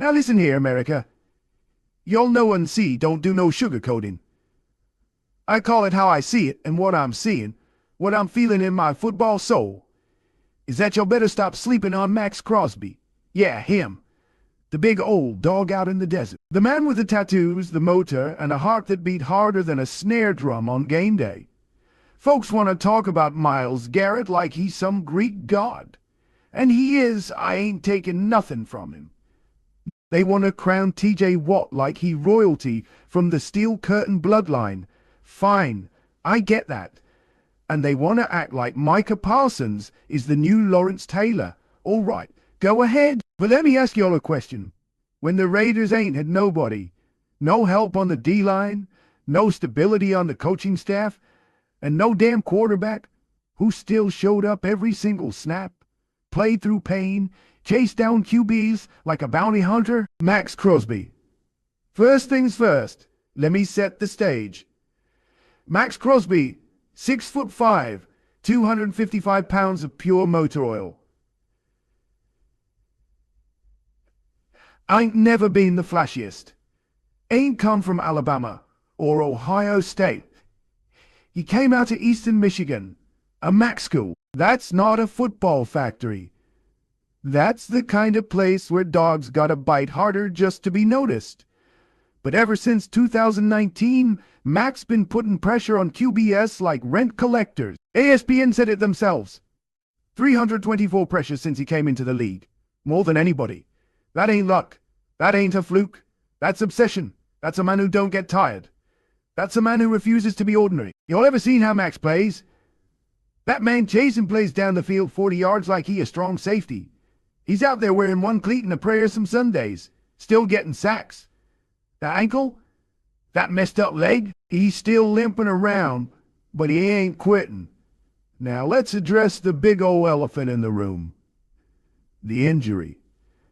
Now listen here, America. Y'all know and see don't do no sugarcoating. I call it how I see it, and what I'm seeing, what I'm feeling in my football soul, is that y'all better stop sleeping on Max Crosby. Yeah, him. The big old dog out in the desert. The man with the tattoos, the motor, and a heart that beat harder than a snare drum on game day. Folks want to talk about Myles Garrett like he's some Greek god. And he is. I ain't taking nothing from him. They want to crown T.J. Watt like he royalty from the Steel Curtain bloodline. Fine, I get that. And they want to act like Micah Parsons is the new Lawrence Taylor. All right, go ahead. But let me ask y'all a question. When the Raiders ain't had nobody, no help on the D-line, no stability on the coaching staff, and no damn quarterback, who still showed up every single snap, played through pain, chased down QBs like a bounty hunter? Max Crosby. First things first, let me set the stage. Max Crosby, 6'5", 255 pounds of pure motor oil. Ain't never been the flashiest. Ain't come from Alabama or Ohio State. He came out of Eastern Michigan, a Mac school. That's not a football factory. That's the kind of place where dogs gotta bite harder just to be noticed. But ever since 2019, Mac's been putting pressure on QBS like rent collectors. ESPN said it themselves. 324 pressures since he came into the league. More than anybody. That ain't luck. That ain't a fluke. That's obsession. That's a man who don't get tired. That's a man who refuses to be ordinary. Y'all ever seen how Max plays? That man chasing plays down the field 40 yards like he a strong safety. He's out there wearing one cleat and a prayer some Sundays, still getting sacks. That ankle? That messed up leg? He's still limping around, but he ain't quitting. Now let's address the big old elephant in the room. The injury.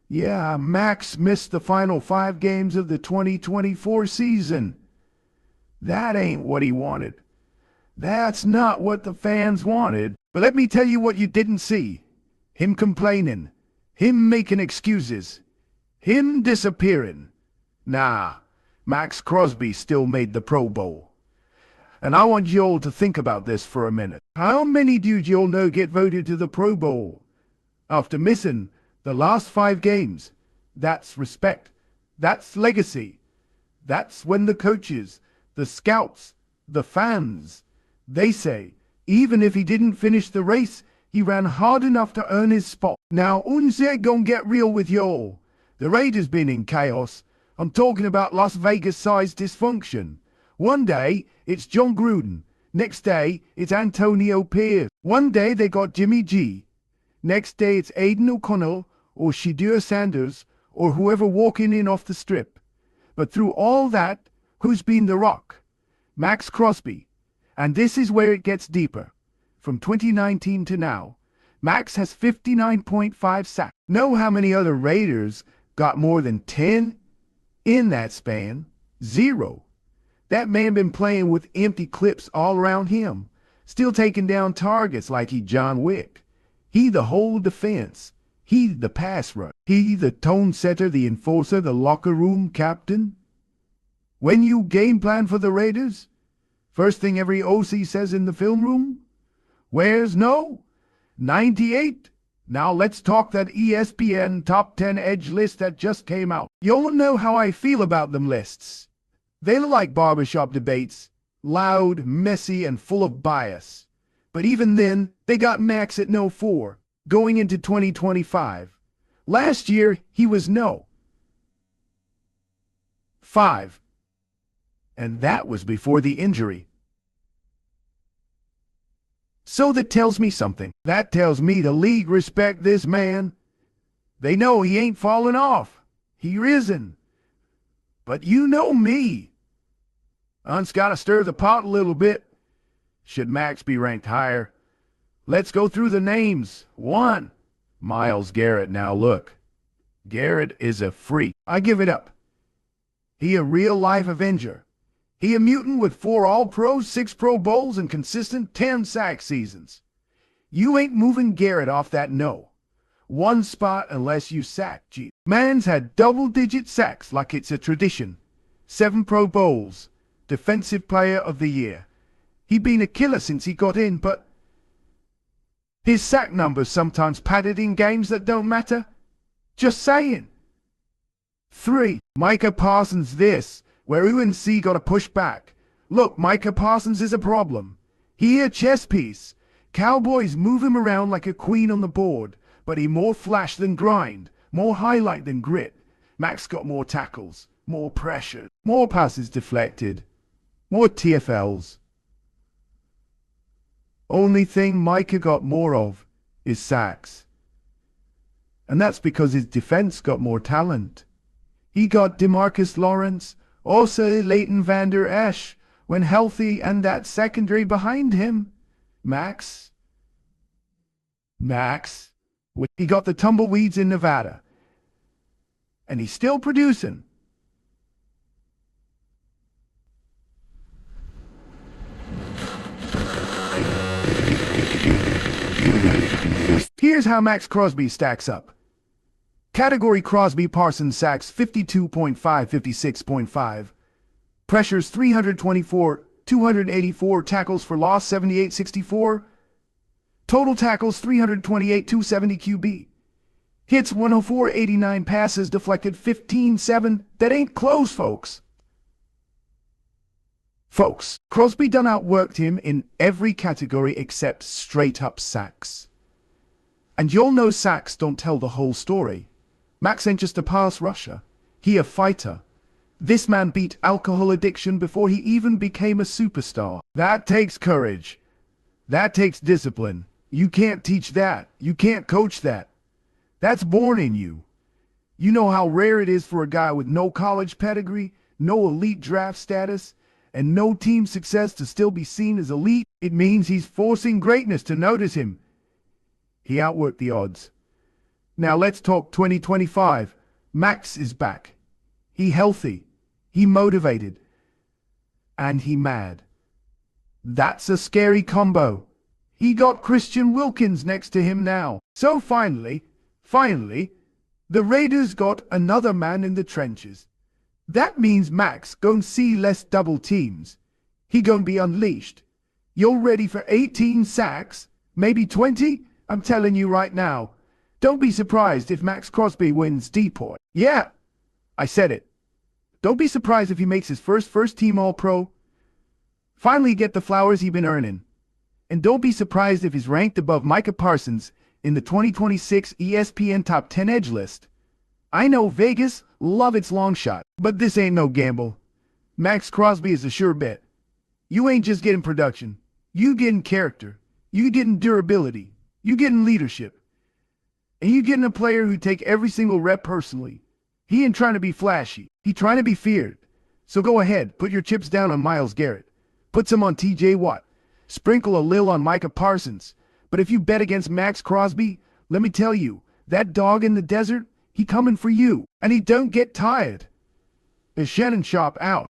Yeah, Max missed the final 5 games of the 2024 season. That ain't what he wanted. That's not what the fans wanted. But let me tell you what you didn't see. Him complaining. Him making excuses. Him disappearing. Nah, Max Crosby still made the Pro Bowl. And I want you all to think about this for a minute. How many do you all know get voted to the Pro Bowl after missing the last 5 games? That's respect. That's legacy. That's when the coaches, the scouts, the fans, they say, even if he didn't finish the race, he ran hard enough to earn his spot. Now, unse gon' get real with y'all. The Raiders been in chaos. I'm talking about Las Vegas-sized dysfunction. One day, it's John Gruden. Next day, it's Antonio Pierce. One day, they got Jimmy G. Next day, it's Aiden O'Connell or Shedeur Sanders or whoever walking in off the strip. But through all that, who's been the rock? Max Crosby. And this is where it gets deeper. From 2019 to now, Max has 59.5 sacks. Know how many other Raiders got more than 10 in that span? 0. That man been playing with empty clips all around him, still taking down targets like he John Wick. He the whole defense. He the pass rush. He the tone setter, the enforcer, the locker room captain. When you game plan for the Raiders, first thing every OC says in the film room, where's no? 98? Now let's talk that ESPN top 10 edge list that just came out. Y'all know how I feel about them lists. They look like barbershop debates, loud, messy, and full of bias. But even then, they got Max at no 4, going into 2025. Last year, he was no 5. And that was before the injury. So that tells me something. That tells me the league respect this man. They know he ain't falling off. He risen. But you know me. Un's got to stir the pot a little bit. Should Max be ranked higher? Let's go through the names. 1. Myles Garrett. Now look. Garrett is a freak. I give it up. He a real-life Avenger. He a mutant with 4 All-Pros, 6 Pro Bowls, and consistent 10 sack seasons. You ain't moving Garrett off that no. one spot unless you sack. Gee, man's had double-digit sacks like it's a tradition. 7 Pro Bowls, Defensive Player of the Year. He been a killer since he got in, but his sack numbers sometimes padded in games that don't matter. Just saying. 3. Micah Parsons this, where UNC got to push back. Look, Micah Parsons is a problem. He a chess piece. Cowboys move him around like a queen on the board, but he more flash than grind, more highlight than grit. Max got more tackles, more pressure, more passes deflected, more TFLs. Only thing Micah got more of is sacks. And that's because his defense got more talent. He got DeMarcus Lawrence, also Leighton Vander Esch, when healthy, and that secondary behind him. Max. He got the tumbleweeds in Nevada. And he's still producing. Here's how Max Crosby stacks up. Category Crosby Parsons sacks 52.5, 56.5. Pressures 324, 284. Tackles for loss 78, 64. Total tackles 328, 270 QB. Hits 104, 89. Passes deflected 15, 7. That ain't close, folks. Crosby done outworked him in every category except straight-up sacks. And you'll know sacks don't tell the whole story. Max ain't just a pass rusher. He a fighter. This man beat alcohol addiction before he even became a superstar. That takes courage. That takes discipline. You can't teach that. You can't coach that. That's born in you. You know how rare it is for a guy with no college pedigree, no elite draft status, and no team success to still be seen as elite. It means he's forcing greatness to notice him. He outworked the odds. Now let's talk 2025. Max is back. He healthy. He motivated. And he mad. That's a scary combo. He got Christian Wilkins next to him now. So finally, the Raiders got another man in the trenches. That means Max gon' see less double teams. He gon' be unleashed. You're ready for 18 sacks? Maybe 20? I'm telling you right now. Don't be surprised if Max Crosby wins DPOY. Yeah, I said it. Don't be surprised if he makes his first team All-Pro. Finally get the flowers he's been earning. And don't be surprised if he's ranked above Micah Parsons in the 2026 ESPN Top 10 Edge list. I know Vegas love its long shot, but this ain't no gamble. Max Crosby is a sure bet. You ain't just getting production. You getting character. You getting durability. You getting leadership. And you getting a player who take every single rep personally. He ain't trying to be flashy. He trying to be feared. So go ahead, put your chips down on Myles Garrett. Put some on TJ Watt. Sprinkle a lil on Micah Parsons. But if you bet against Max Crosby, let me tell you, that dog in the desert, he coming for you. And he don't get tired. Is Shannon Sharpe out.